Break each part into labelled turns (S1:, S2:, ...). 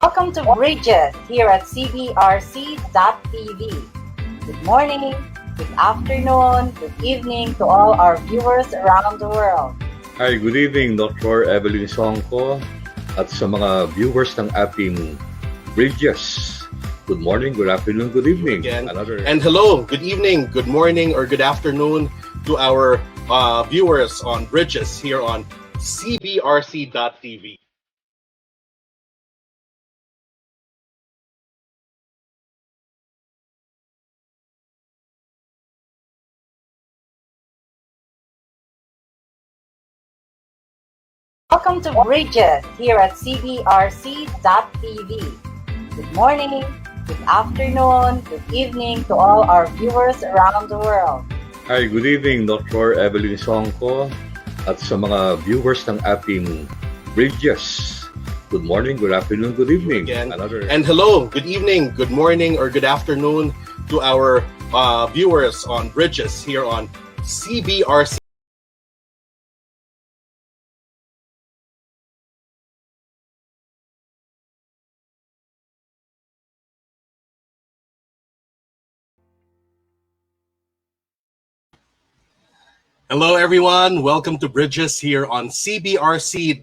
S1: Welcome to Bridges here at CBRC.TV. Good morning, good afternoon, good evening to all our viewers around the world.
S2: Hi, good evening, Dr. Evelyn Songko at sa mga viewers ng ating Bridges. Good morning, good afternoon, good evening.
S3: And hello, good evening, good morning, or good afternoon to our viewers on Bridges here on CBRC.TV.
S1: Welcome to Bridges here at CBRC.TV. Good morning, good afternoon, good evening to all our viewers around the world.
S2: Hi, good evening, Dr. Evelyn Songko at sa mga viewers ng ating Bridges. Good morning, good afternoon, good evening.
S3: And hello, good evening, good morning, or good afternoon to our viewers on Bridges here on CBRC. Hello, everyone. Welcome to Bridges here on CBRC.TV.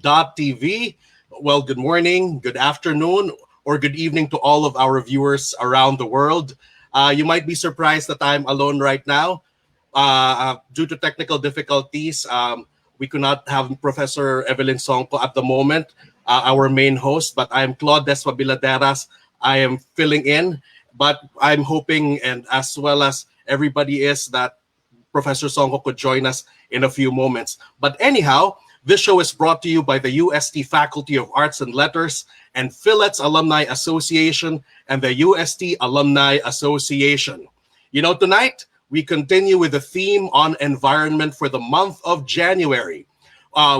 S3: Well, good morning, good afternoon, or good evening to all of our viewers around the world. You might be surprised that I'm alone right now. Due to technical difficulties, we could not have Professor Evelyn Songko at the moment, our main host, but I'm Claude Despabiladeras. I am filling in, but I'm hoping, and as well as everybody is, that Professor Songko could join us in a few moments. But anyhow, this show is brought to you by the UST Faculty of Arts and Letters and Phillips Alumni Association and the UST Alumni Association. You know, tonight, we continue with the theme on environment for the month of January.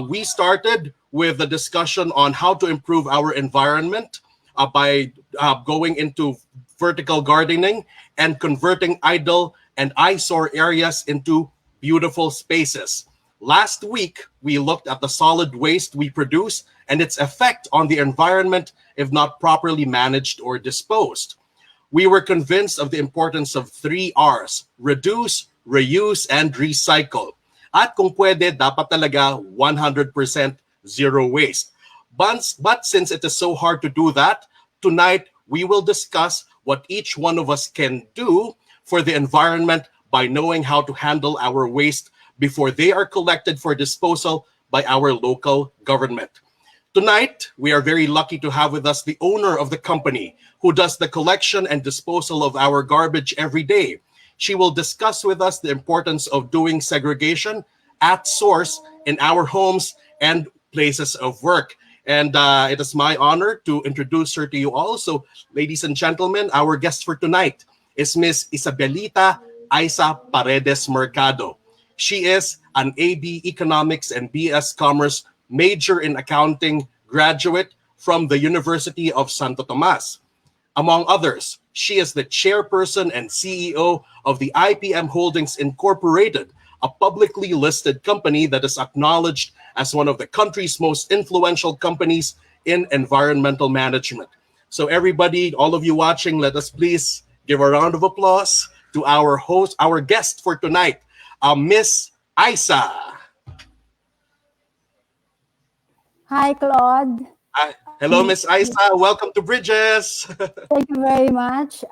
S3: We started with a discussion on how to improve our environment by going into vertical gardening and converting idle and eyesore areas into beautiful spaces. Last week, we looked at the solid waste we produce and its effect on the environment if not properly managed or disposed. We were convinced of the importance of 3 R's: reduce, reuse, and recycle. At kung pwede, dapat talaga 100% zero waste. But since it is so hard to do that, tonight we will discuss what each one of us can do for the environment by knowing how to handle our waste before they are collected for disposal by our local government. Tonight, we are very lucky to have with us the owner of the company who does the collection and disposal of our garbage every day. She will discuss with us the importance of doing segregation at source in our homes and places of work. And it is my honor to introduce her to you all. So, ladies and gentlemen, our guest for tonight is Miss Isabelita Aisa Paredes Mercado. She is an AB Economics and BS Commerce major in accounting graduate from the University of Santo Tomas. Among others, she is the chairperson and CEO of the IPM Holdings Incorporated, a publicly listed company that is acknowledged as one of the country's most influential companies in environmental management. So everybody, all of you watching, let us please give a round of applause to our host, our guest for tonight, Miss Aisa.
S4: Hi, Claude.
S3: Hello, Miss Aisa. Welcome to Bridges.
S4: Thank you very much.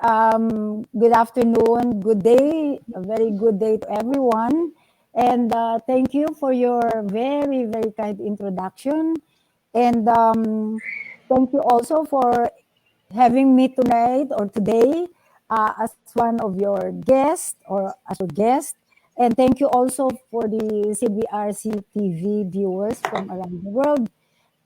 S4: Good afternoon, good day, a very good day to everyone. And thank you for your very, very kind introduction. And thank you also for having me tonight or today as one of your guests or as a guest. And thank you also for the CBRC TV viewers from around the world.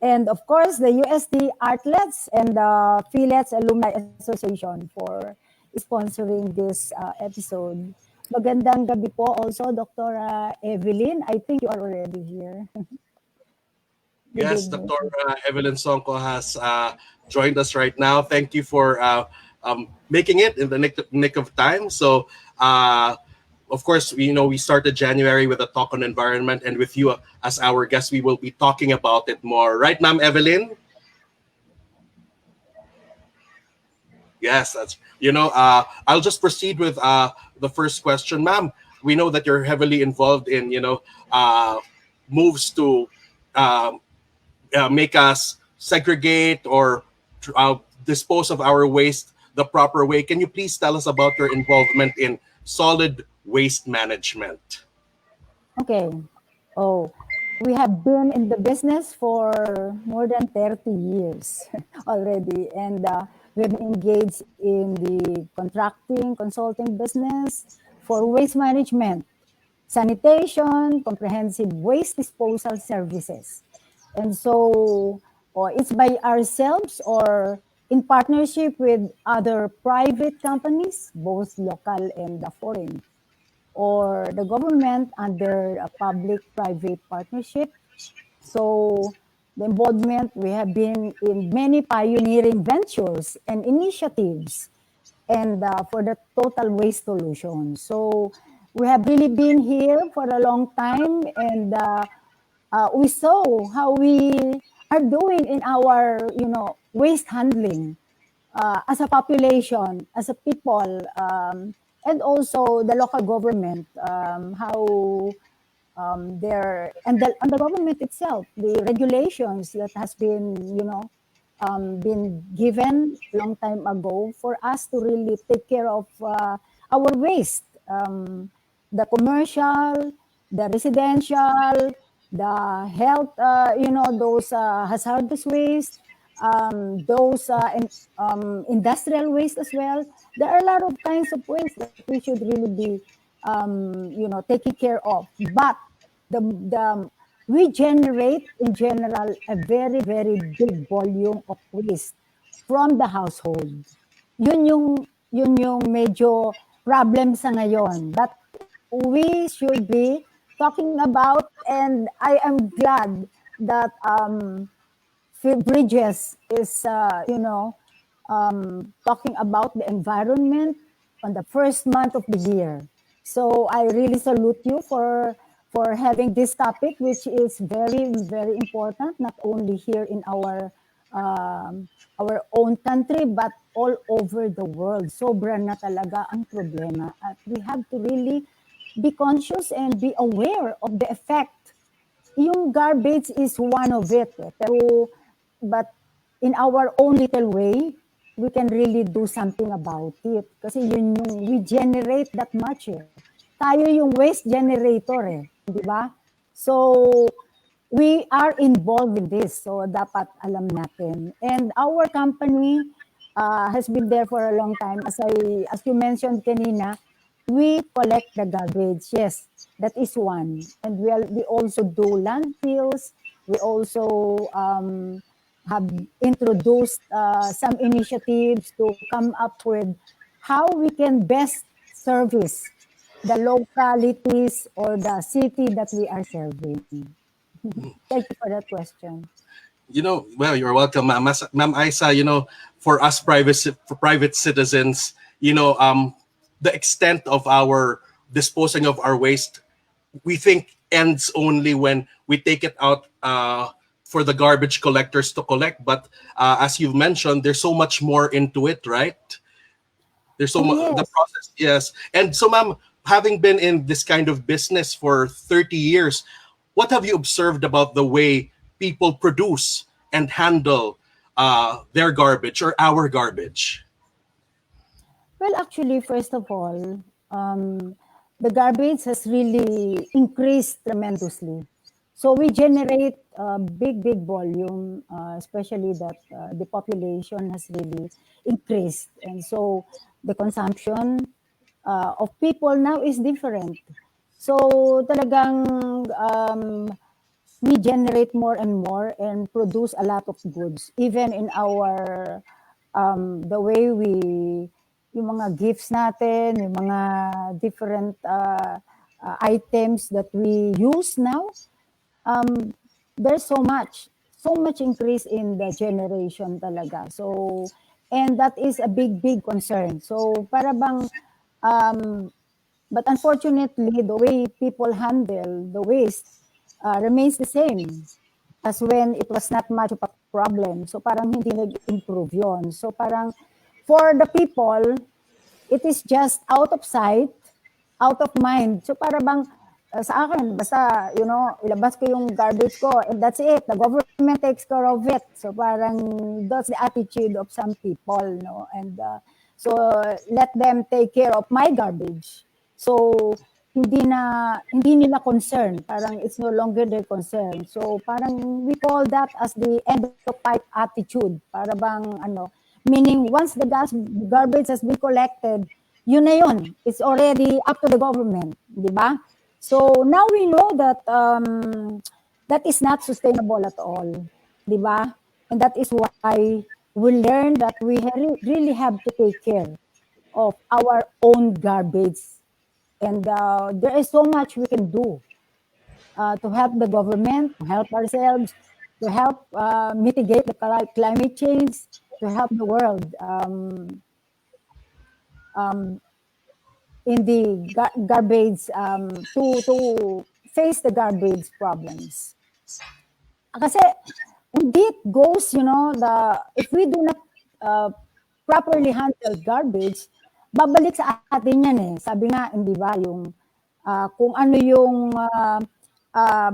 S4: And of course, the UST Artlets and the Phillips Alumni Association for sponsoring this episode. Magandang gabi po also, Dr. Evelyn. I think you are already here.
S3: Yes, Dr. Evelyn Songko has joined us right now. Thank you for making it in the nick of time. So, of course, we started January with a talk on environment, and with you as our guest, we will be talking about it more. Right, Ma'am Evelyn? Yes, that's I'll just proceed with the first question, ma'am. We know that you're heavily involved in moves to um, make us segregate or dispose of our waste the proper way. Can you please tell us about your involvement in solid waste management?
S4: Okay. Oh, we have been in the business for more than 30 years already. And we've been engaged in the contracting, consulting business for waste management, sanitation, comprehensive waste disposal services. And so, or it's by ourselves or in partnership with other private companies, both local and foreign, or the government under a public-private partnership. So the involvement, we have been in many pioneering ventures and initiatives and for the total waste solution. So we have really been here for a long time, and we saw how we are doing in our, waste handling as a population, as a people, and also the local government, how and the government itself, the regulations that has been, been given long time ago for us to really take care of our waste, the commercial, the residential, the health, those hazardous waste, those industrial waste as well. There are a lot of kinds of waste that we should really be, taking care of. But the we generate in general a very, very big volume of waste from the household. Yun yung medyo problem sa ngayon that we should be talking about, and I am glad that Bridges is, talking about the environment on the first month of the year. So I really salute you for having this topic, which is very, very important, not only here in our own country, but all over the world. Sobra na talaga ang problema. At we have to really be conscious and be aware of the effect. Yung garbage is one of it. But in our own little way, we can really do something about it. Kasi yun yung, we generate that much eh. Tayo yung waste generator eh. Di ba? So, we are involved in this. So, dapat alam natin. And our company has been there for a long time. As you mentioned kanina, we collect the garbage. Yes, that is one. And we also do landfills. We also have introduced some initiatives to come up with how we can best service the localities or the city that we are serving. Thank you for that question.
S3: Well, you're welcome, Ma'am Isa. For us private citizens, the extent of our disposing of our waste, we think ends only when we take it out for the garbage collectors to collect. But as you've mentioned, there's so much more into it, right? There's so much the
S4: Yes.
S3: process, yes. And so, ma'am, having been in this kind of business for 30 years, what have you observed about the way people produce and handle their garbage or our garbage?
S4: Well, actually, first of all, the garbage has really increased tremendously. So we generate a big, big volume, especially that the population has really increased. And so the consumption of people now is different. So talagang we generate more and more and produce a lot of goods, even in our the way yung mga gifts natin, yung mga different items that we use now, there's so much increase in the generation talaga. So, and that is a big, big concern. So, para bang, but unfortunately, the way people handle the waste remains the same as when it was not much of a problem. So, parang hindi nag-improve yon. So, parang for the people, it is just out of sight, out of mind. So para bang sa akin, basta, ilabas ko yung garbage ko and that's it. The government takes care of it. So parang that's the attitude of some people, no? And so let them take care of my garbage. So hindi nila concern. Parang it's no longer their concern. So parang we call that as the end of pipe attitude. Para bang meaning once the garbage has been collected, yun na yun. It's already up to the government, di ba? So now we know that that is not sustainable at all, di ba? And that is why we learn that we really have to take care of our own garbage. And there is so much we can do to help the government, to help ourselves, to help mitigate the climate change, to help the world in the garbage, to face the garbage problems. Kasi when it goes, if we do not properly handle garbage, babalik sa atin yan eh. Sabi nga, hindi ba, yung kung ano yung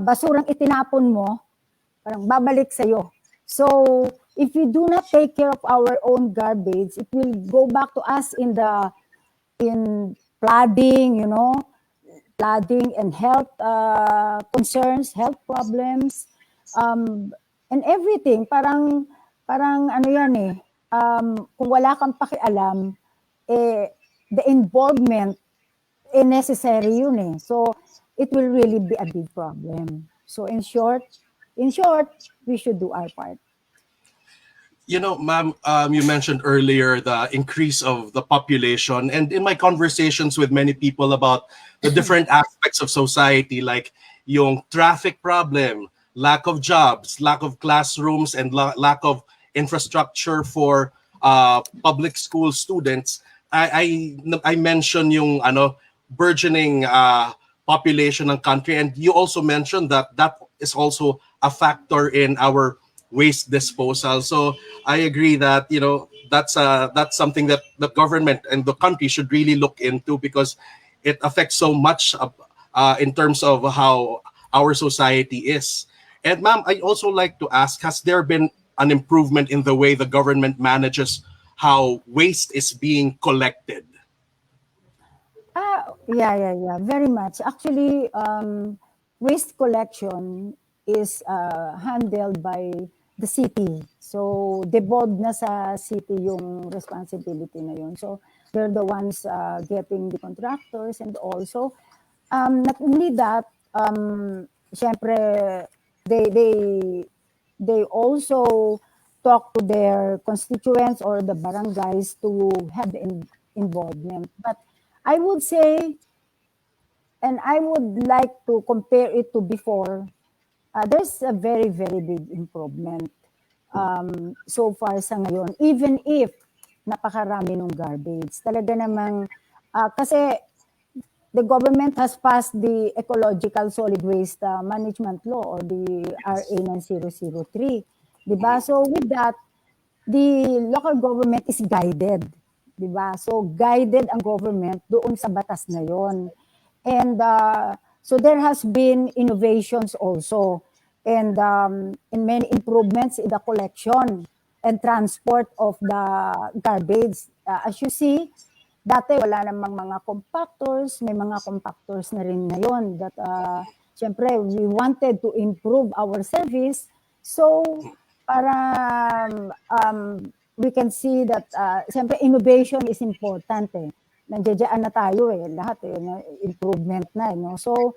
S4: basurang itinapon mo, parang babalik sa'yo. So, if we do not take care of our own garbage, it will go back to us in flooding, flooding and health concerns, health problems, and everything. Parang ano yan eh, kung wala kang pakialam, the involvement, necessary yun eh. So, it will really be a big problem. So, in short, we should do our part.
S3: Ma'am, you mentioned earlier the increase of the population. And in my conversations with many people about the different aspects of society, like yung traffic problem, lack of jobs, lack of classrooms, and lack of infrastructure for public school students, I mentioned yung burgeoning population ng country. And you also mentioned that is also a factor in our waste disposal. So I agree that that's something that the government and the country should really look into, because it affects so much in terms of how our society is. And ma'am, I also like to ask, has there been an improvement in the way the government manages how waste is being collected?
S4: Yeah, very much. Actually, waste collection is handled by the city. So, devolved na sa city yung responsibility na yun. So, they're the ones getting the contractors, and also, not only that, syempre, they also talk to their constituents or the barangays to have the involvement. But I would say, and I would like to compare it to before, there's a very, very big improvement so far sa ngayon. Even if napakarami ng garbage. Talaga namang, kasi the government has passed the Ecological Solid Waste Management Law, or the RA 9003. Diba? So with that, the local government is guided. Diba? So guided ang government doon sa batas na yon. And so there has been innovations also, and many improvements in the collection and transport of the garbage. As you see, dati wala namang mga compactors, may mga compactors na rin ngayon that syempre we wanted to improve our service. So para we can see that syempre innovation is important eh. Nandiyan na tayo eh, lahat eh, improvement na eh, no? So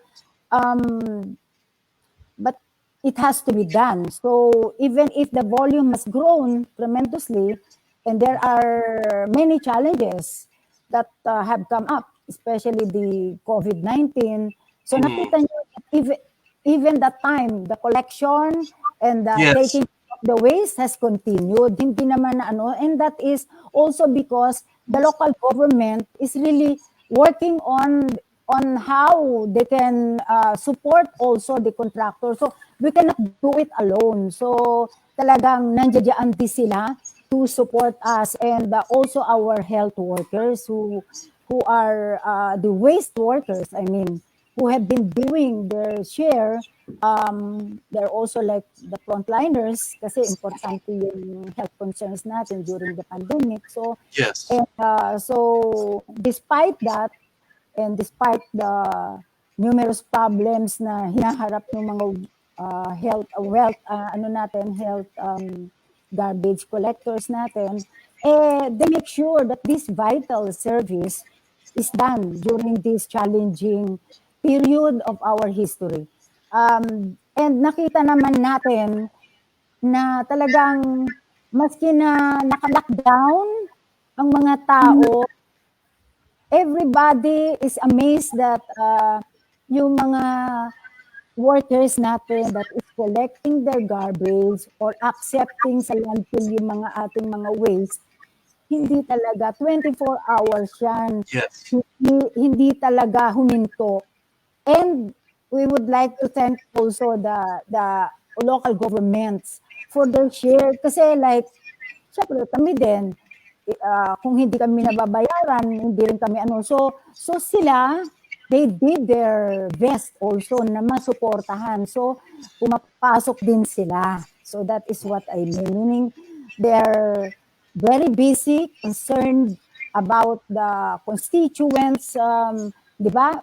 S4: but it has to be done. So even if the volume has grown tremendously, and there are many challenges that have come up, especially the COVID-19. So nakita nyo, even that time, the collection and the taking of the waste has continued. Hindi naman na ano, and that is also because the local government is really working on how they can support also the contractor. So we cannot do it alone. So talagang nandiyan din sila to support us, and also our health workers who are the waste workers, I mean, who have been doing their share. They're also like the frontliners kasi importante yung health concerns natin during the pandemic. So,
S3: Yes.
S4: and so despite that, and despite the numerous problems na hinaharap ng mga health garbage collectors natin, they make sure that this vital service is done during this challenging period of our history. And nakita naman natin na talagang maski na naka-lockdown ang mga tao, everybody is amazed that yung mga workers natin that is collecting their garbage or accepting sa landfill yung mga ating mga waste, hindi talaga 24 hours yan.
S3: Yes.
S4: Hindi talaga huminto. And we would like to thank also the local governments for their share. Kasi like, syempre kami din, kung hindi kami nababayaran, hindi rin kami ano. So sila, they did their best also na masuportahan. So pumapasok din sila. So that is what I mean. Meaning, they're very busy, concerned about the constituents, di ba?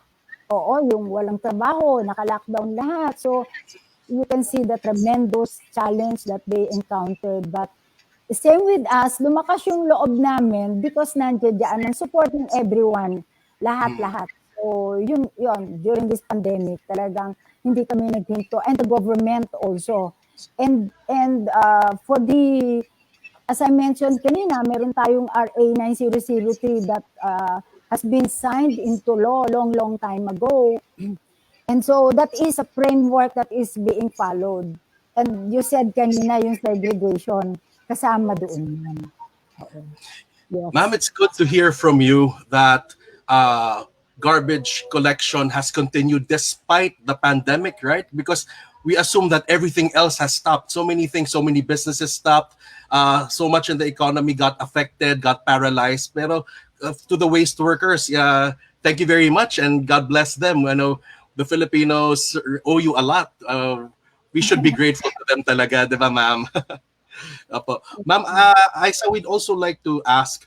S4: Oo, yung walang trabaho, naka-lockdown lahat. So you can see the tremendous challenge that they encountered. But same with us, lumakas yung loob namin because nandiyan dyan ang support ng everyone, lahat-lahat. So yun, during this pandemic, talagang hindi kami naghinto. And the government also. And for the, as I mentioned kanina, meron tayong RA 9003 that has been signed into law long time ago. And so that is a framework that is being followed. And you said kanina yung segregation, kasama doon yan. Yes.
S3: Ma'am, it's good to hear from you that garbage collection has continued despite the pandemic, right? Because we assume that everything else has stopped. So many things, so many businesses stopped. So much in the economy got affected, got paralyzed. Pero to the waste workers, thank you very much and God bless them. I know the Filipinos owe you a lot. We should be grateful to them talaga, di ba, ma'am? Apo. Ma'am, Isa, we'd also like to ask,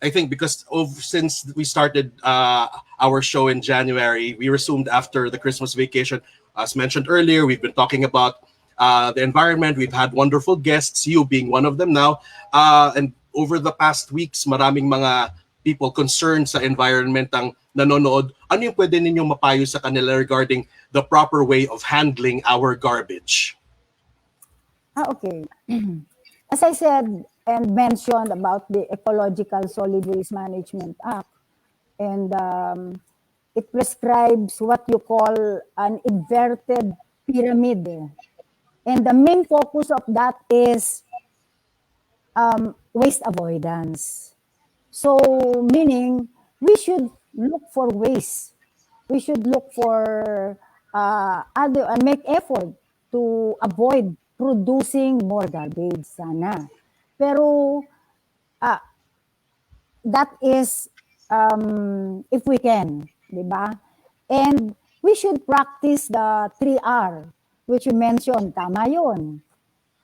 S3: I think because since we started our show in January, we resumed after the Christmas vacation. As mentioned earlier, we've been talking about the environment. We've had wonderful guests, you being one of them now. And over the past weeks, maraming mga people concerned sa environment ang nanonood. Ano yung pwede ninyong mapayo sa kanila regarding the proper way of handling our garbage?
S4: Okay. As I said and mentioned about the Ecological Solid Waste Management Act, and it prescribes what you call an inverted pyramid. And the main focus of that is waste avoidance. So, meaning, we should look for ways. We should look for make effort to avoid producing more garbage sana. Pero that is if we can, di ba? And we should practice the 3R, which you mentioned, tama yun.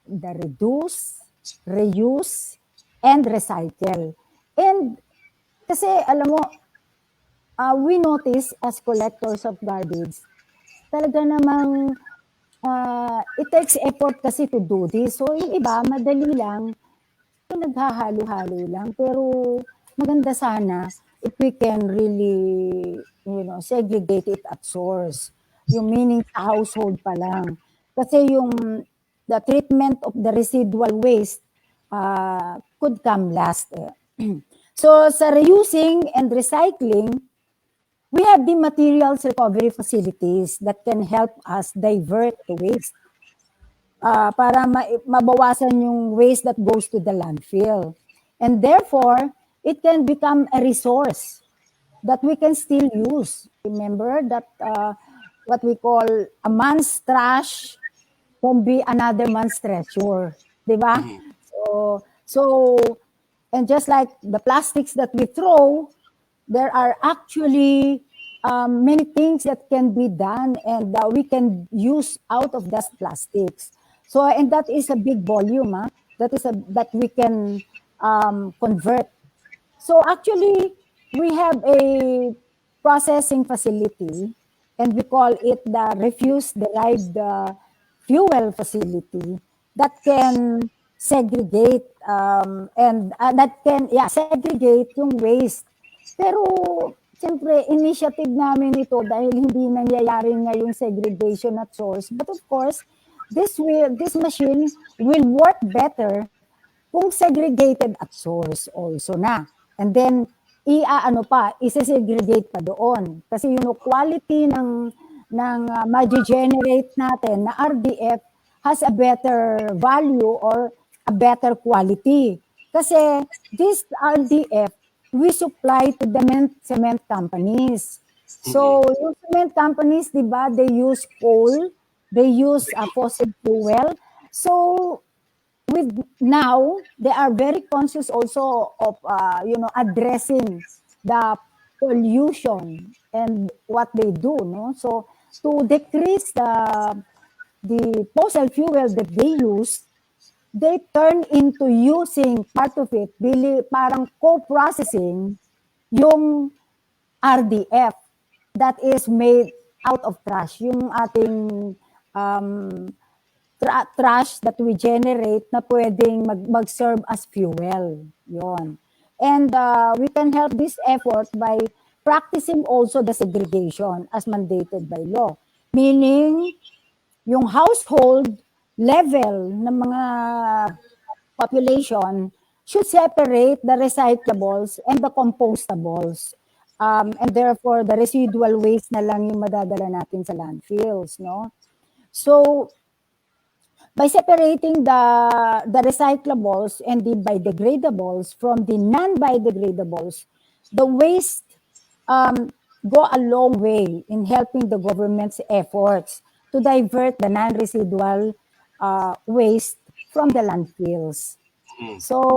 S4: The reduce, reuse, and recycle. And kasi alam mo, we notice as collectors of garbage, talaga namang it takes effort kasi to do this. So yung iba, madali lang, naghahalo-halo lang. Pero maganda sana if we can really, segregate it at source. Yung meaning sa household pa lang. Kasi yung the treatment of the residual waste could come last. So sa reusing and recycling, we have the materials recovery facilities that can help us divert the waste para mabawasan yung waste that goes to the landfill. And therefore, it can become a resource that we can still use. Remember that what we call a man's trash can be another man's treasure. Diba? So So, and just like the plastics that we throw, there are actually many things that can be done and we can use out of that plastics. So, and that is a big volume, that we can convert. So actually, we have a processing facility, and we call it the refuse-derived fuel facility that can segregate and that can segregate yung waste. Pero siyempre initiative namin ito dahil hindi nangyayari ngayong segregation at source. But of course, this machine will work better kung segregated at source also na. And then, isi-segregate pa doon. Kasi yung quality ng ma-generate natin na RDF has a better value or a better quality. Kasi this RDF, we supply to the cement companies. So, yung cement companies, di ba, they use coal, they use fossil fuel. So, now they are very conscious also of addressing the pollution and what they do, no? So to decrease the fossil fuel that they use, they turn into using part of it, parang co-processing yung RDF that is made out of trash, yung ating trash that we generate na pwedeng mag-serve as fuel. Yon. And we can help this effort by practicing also the segregation as mandated by law. Meaning, yung household level ng mga population should separate the recyclables and the compostables. And therefore, the residual waste na lang yung madadala natin sa landfills, no? So, by separating the recyclables and the biodegradables from the non-biodegradables, the waste go a long way in helping the government's efforts to divert the non-residual waste from the landfills. So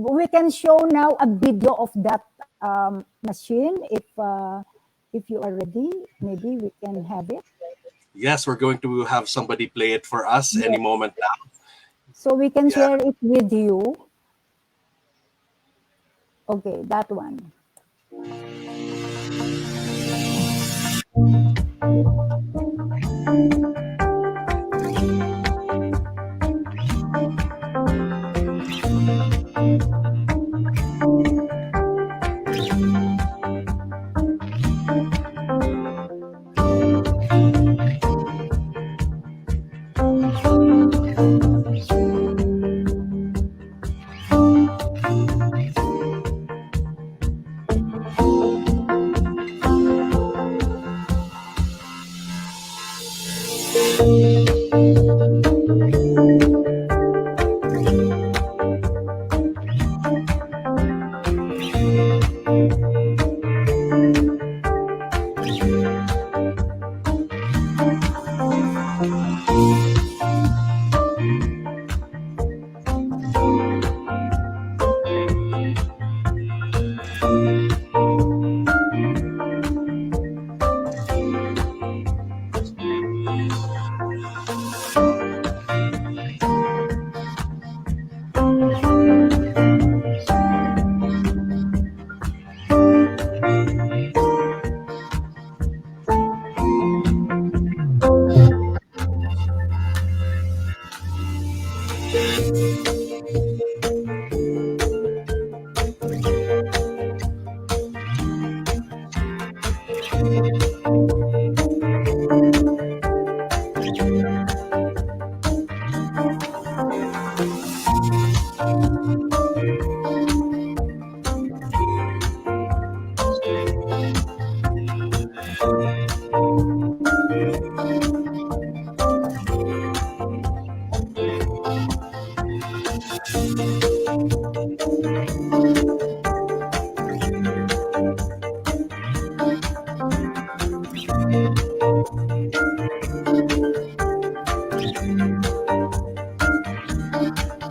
S4: we can show now a video of that machine. If you are ready, maybe we can have it.
S3: Yes, we're going to have somebody play it for us any moment now.
S4: So we can share it with you. Okay, that one.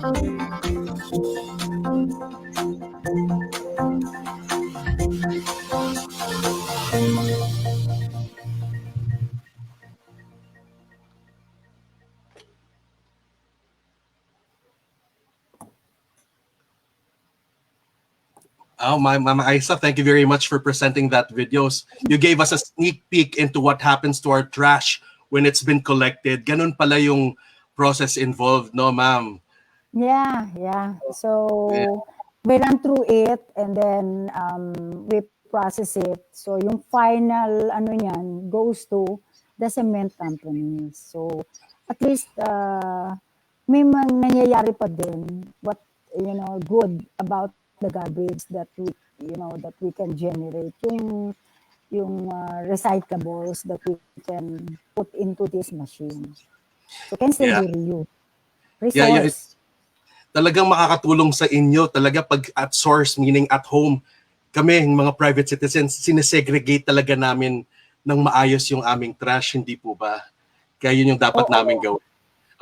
S3: Oh, my Mama Isa, thank you very much for presenting that videos. You gave us a sneak peek into what happens to our trash when it's been collected. Ganun pala yung process involved, no, ma'am?
S4: Yeah. So we run through it and then we process it. So yung final ano niyan goes to the cement companies. So at least may nangyayari pa din what good about the garbage that we can generate yung recyclables that we can put into this machine. So can still
S3: Yeah.
S4: be reused.
S3: Yeah,
S4: Resource.
S3: talagang makakatulong sa inyo talaga pag at source, meaning at home. Kami, yung mga private citizens, sinesegregate talaga namin ng maayos yung aming trash, hindi po ba? Kaya yun yung dapat namin gawin.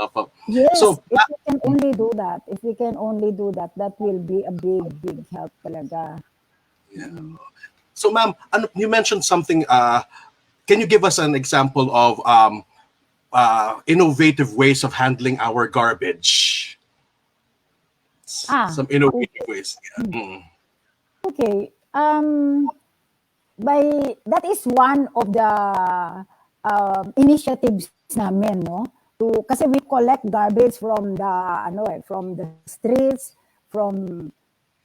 S3: Opo.
S4: Yes,
S3: So,
S4: if we can only do that, that will be a big help talaga.
S3: so ma'am, you mentioned something, can you give us an example of innovative ways of handling our garbage? Some innovative ways. Yeah.
S4: Okay. That is one of the initiatives namin, no? Kasi we collect garbage from the streets, from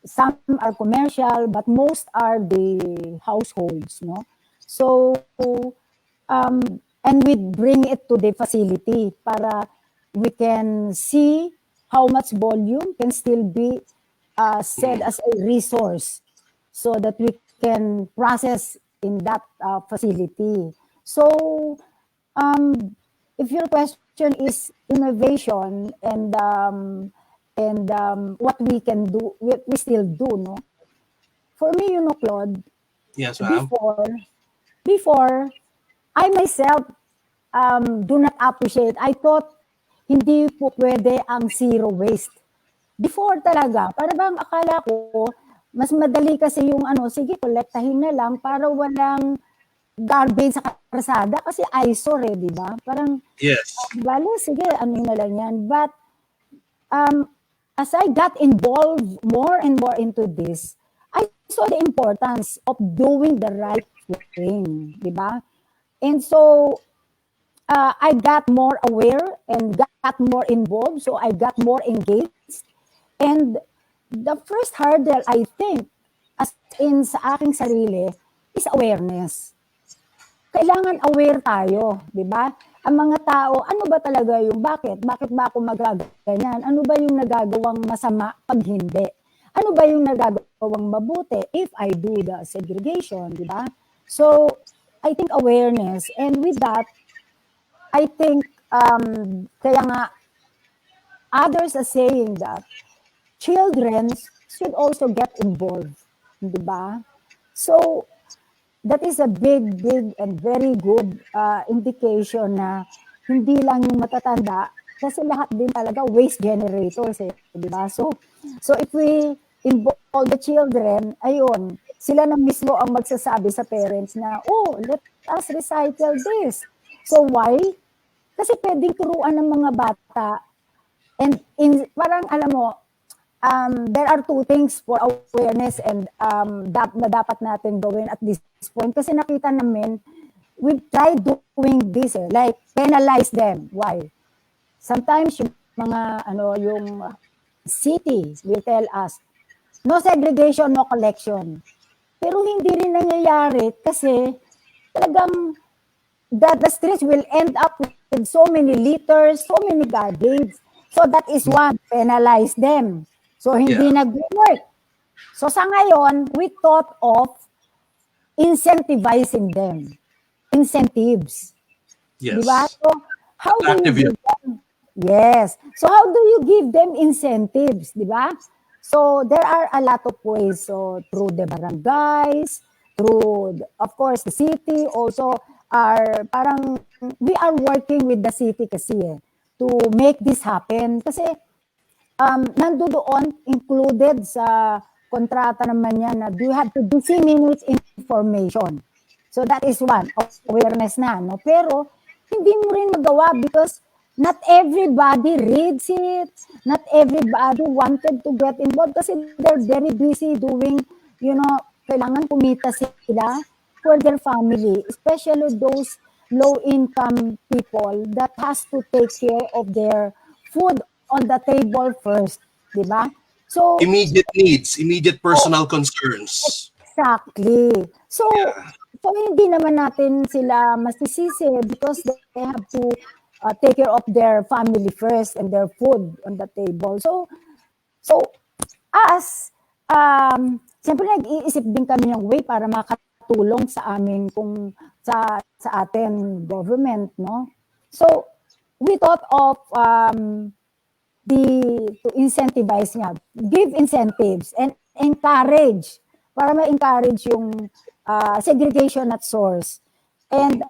S4: some are commercial, but most are the households, no? So and we bring it to the facility para we can see how much volume can still be set as a resource so that we can process in that facility. So if your question is innovation and what we can do, we still do, no? For me, Claude,
S3: Yes, ma'am.
S4: before I myself do not appreciate. I thought hindi po pwede ang zero waste. Before talaga, para bang akala ko, mas madali kasi yung sige, kolektahin na lang para walang garbage sa kalsada kasi eyesore, di ba? Parang,
S3: Yes.
S4: bale, sige, na lang yan. But, as I got involved more and more into this, I saw the importance of doing the right thing, di ba? And so, I got more aware and got more involved, so I got more engaged. And the first hurdle, I think, as in sa aking sarili, is awareness. Kailangan aware tayo, di ba? Ang mga tao, ano ba talaga yung bakit? Bakit ba ako magaganyan? Ano ba yung nagagawang masama pag hindi? Ano ba yung nagagawang mabuti if I do the segregation, di ba? So, I think awareness. And with that, I think, kaya nga, others are saying that children should also get involved, di ba? So, that is a big and very good indication na hindi lang yung matatanda, kasi lahat din talaga waste generators, di ba? So if we involve the children, ayun, sila na mismo ang magsasabi sa parents na, oh, let us recycle this. So why? Kasi pwedeng turuan ng mga bata. And parang alam mo, there are two things for awareness and na dapat natin gawin at this point. Kasi nakita namin, we've tried doing this, like penalize them. Why? Sometimes yung mga, yung city will tell us, no segregation, no collection. Pero hindi rin nangyayari kasi talagang the streets will end up with so many liters, so many garbage. So that is one, penalize them. So hindi nag-work. So sa ngayon, we thought of incentivizing them. Incentives.
S3: Yes.
S4: Diba? So how do you give them? Yes. So how do you give them incentives? Diba? So there are a lot of ways. So through the barangays, through, of course, the city also we are working with the city kasi to make this happen. Kasi nandoon included sa kontrata naman niya na you have to disseminate information. So that is one, awareness na, no? Pero hindi mo rin magawa because not everybody reads it, not everybody wanted to get involved kasi they're very busy doing, kailangan kumita sila for their family, especially those low-income people that has to take care of their food on the table first, di ba? So,
S3: Immediate needs, immediate personal concerns.
S4: exactly. So,
S3: Yeah.
S4: so hindi naman natin sila masisisi because they have to take care of their family first and their food on the table. So us, siyempre nag-iisip din kami ng way para makatulong sa amin kung sa atin government, no? So we thought of to incentivize nga, give incentives and encourage para ma-encourage yung segregation at source and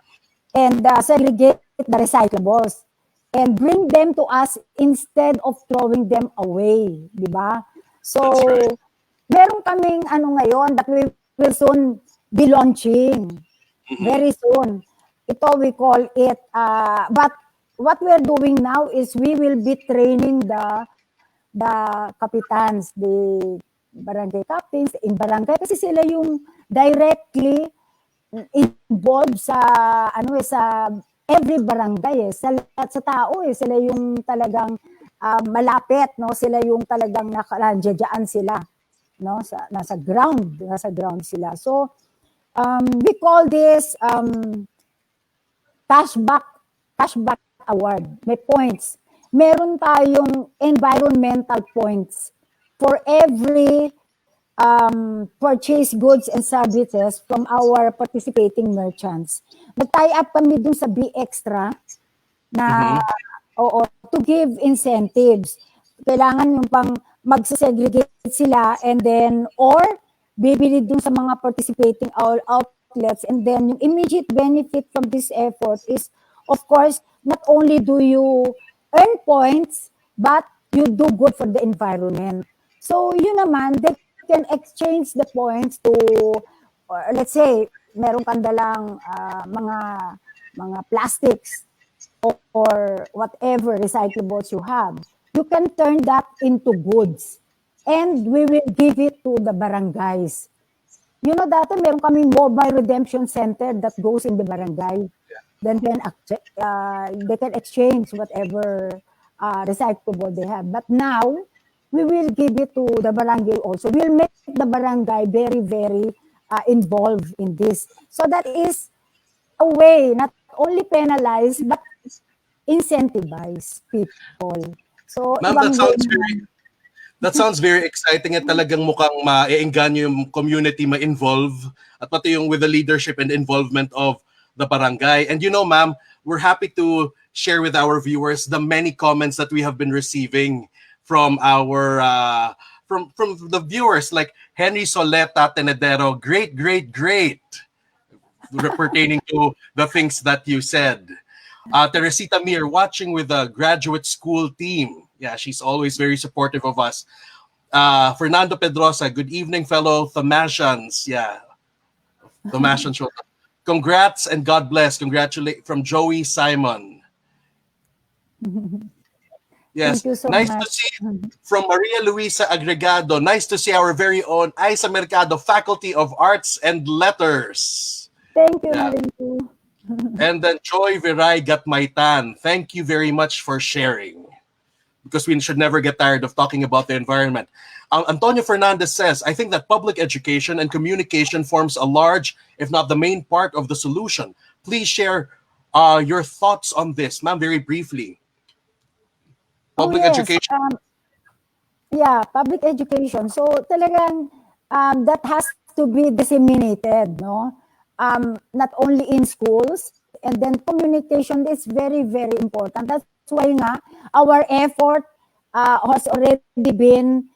S4: segregate the recyclables and bring them to us instead of throwing them away, di ba? So,
S3: That's right.
S4: meron kaming ngayon that we will soon be launching very soon. Ito we call it, but what we're doing now is we will be training the kapitans, the barangay captains in barangay kasi sila yung directly involved sa sa every barangay sa tao sila yung talagang malapit, no? Sila yung talagang nandiyan sila, no? Nasa ground sila. So we call this cashback award. May points. Meron tayong environmental points for every purchase goods and services from our participating merchants. Nag-tie up kami dun sa B Extra na to give incentives. Kailangan yung pang mag-segregate sila and then or bibili dun sa mga participating outlets and then yung immediate benefit from this effort is of course not only do you earn points but you do good for the environment. So yun naman, they can exchange the points to, or let's say, meron kang dalang mga plastics or whatever recyclables you have. You can turn that into goods. And we will give it to the barangays. Dati meron kaming mobile redemption center that goes in the barangay. Then they can exchange whatever recyclable they have. But now, we will give it to the barangay also. We'll make the barangay very, very involved in this. So that is a way, not only penalize, but incentivize people. So,
S3: Ma'am, that sounds very exciting at talagang mukhang ma-engganyo yung community ma-involve at pati yung with the leadership and involvement of the barangay. And ma'am, we're happy to share with our viewers the many comments that we have been receiving from our from the viewers like Henry Soleta Tenedero, great pertaining to the things that you said. Teresita Mir, watching with the graduate school team. Yeah, she's always very supportive of us. Fernando Pedrosa, good evening, fellow Thamasians. Yeah, Thamasian show. Congrats and God bless. Congratulate from Joey Simon. Yes,
S4: thank you so
S3: nice
S4: much.
S3: to see from Maria Luisa Agregado. Nice to see our very own Isa Mercado, Faculty of Arts and Letters.
S4: Thank you,
S3: Yeah.
S4: Marilu.
S3: And then Joy Viray Gatmaitan. Thank you very much for sharing. Because we should never get tired of talking about the environment. Antonio Fernandez says, I think that public education and communication forms a large, if not the main part of the solution. Please share your thoughts on this, ma'am, very briefly. Public education.
S4: Public education. So talagang that has to be disseminated, no? Not only in schools, and then communication is very, very important. That's why nga, our effort has already been,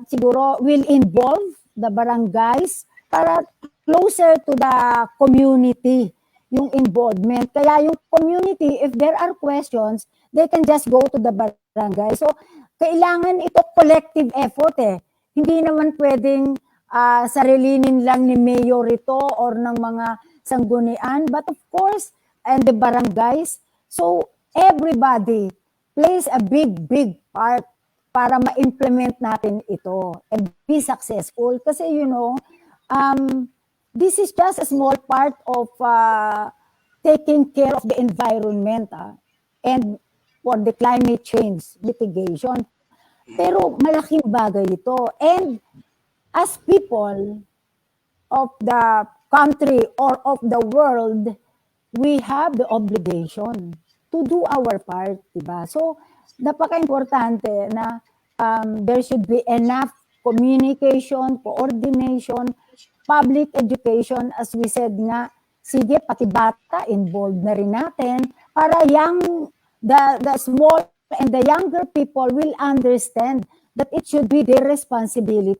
S4: siguro, will involve the barangays para closer to the community, yung involvement. Kaya yung community, if there are questions, they can just go to the barangay. So, kailangan ito collective effort eh. Hindi naman pwedeng sarilinin lang ni Mayor ito or ng mga sanggunian, but of course, and the barangays. So, everybody plays a big part para ma-implement natin ito and be successful. Kasi, this is just a small part of taking care of the environment and for the climate change mitigation. Pero malaking bagay ito. And as people of the country or of the world, we have the obligation to do our part, diba? So, napaka-importante na there should be enough communication, coordination, public education, as we said nga, sige, pati bata, involved na rin natin, para the small and the younger people will understand that it should be their responsibility.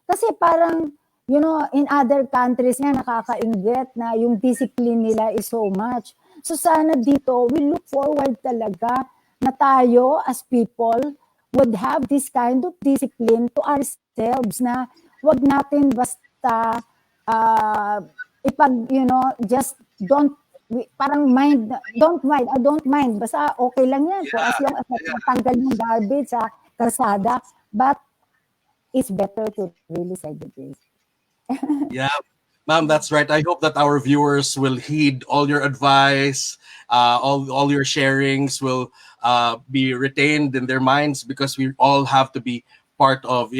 S4: Kasi parang, in other countries nga nakakainggit na yung discipline nila is so much. So sana dito, we look forward talaga na tayo as people would have this kind of discipline to ourselves na wag natin basta just don't don't mind, basta okay lang yan as long as natanggal yung garbage sa kalsada, but it's better to really segregate.
S3: Yeah, ma'am, that's right. I hope that our viewers will heed all your advice, all your sharings will be retained in their minds, because we all have to be part of,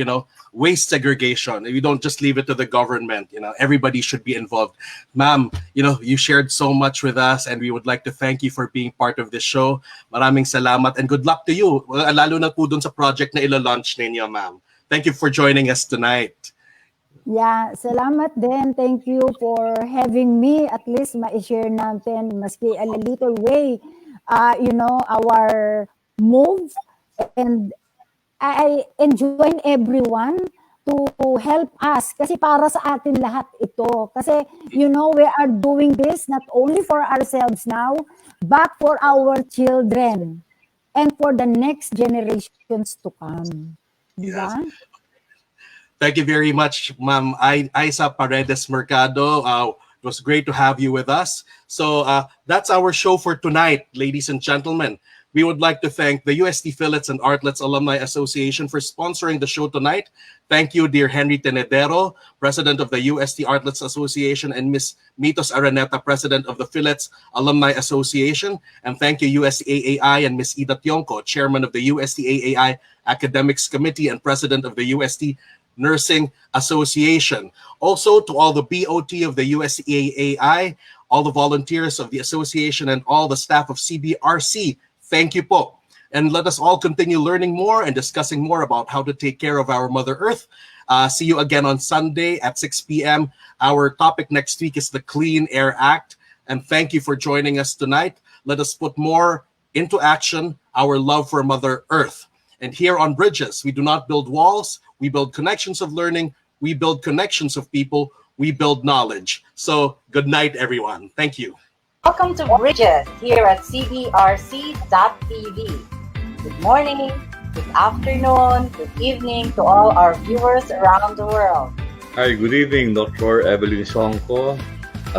S3: waste segregation. We don't just leave it to the government. Everybody should be involved. Ma'am, you shared so much with us, and we would like to thank you for being part of this show. Maraming salamat and good luck to you. Lalo na po dun sa project na ila-launch ninyo, ma'am. Thank you for joining us tonight.
S4: Yeah, salamat din. Thank you for having me. At least ma-share natin, maski a little way, our move. And I enjoin everyone to help us. Kasi para sa atin lahat ito. Kasi, we are doing this not only for ourselves now, but for our children and for the next generations to come. Diba?
S3: Yes. Thank you very much, Ma'am Isa Paredes Mercado. It was great to have you with us. So that's our show for tonight, ladies and gentlemen. We would like to thank the UST Fillets and Artlets Alumni Association for sponsoring the show tonight. Thank you, dear Henry Tenedero, President of the UST Artlets Association, and Ms. Mitos Araneta, President of the Fillets Alumni Association. And thank you, USTAAI, and Ms. Ida Tionco, Chairman of the USTAAI Academics Committee and President of the UST Nursing Association. Also, to all the BOT of the USTAAI, all the volunteers of the association, and all the staff of CBRC, thank you po. And let us all continue learning more and discussing more about how to take care of our Mother Earth. See you again on Sunday at 6 p.m. Our topic next week is the Clean Air Act. And thank you for joining us tonight. Let us put more into action our love for Mother Earth. And here on Bridges, we do not build walls. We build connections of learning. We build connections of people. We build knowledge. So good night, everyone. Thank you.
S1: Welcome to Bridges here at CBRC.tv. Good morning, good afternoon, good evening to all our viewers around the world.
S2: Hi, good evening, Dr. Evelyn Songko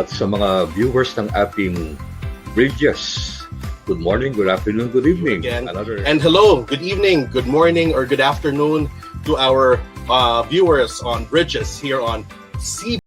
S2: at sa mga viewers ng ating Bridges. Good morning, good afternoon, good evening.
S3: And hello, good evening, good morning, or good afternoon to our viewers on Bridges here on CBRC.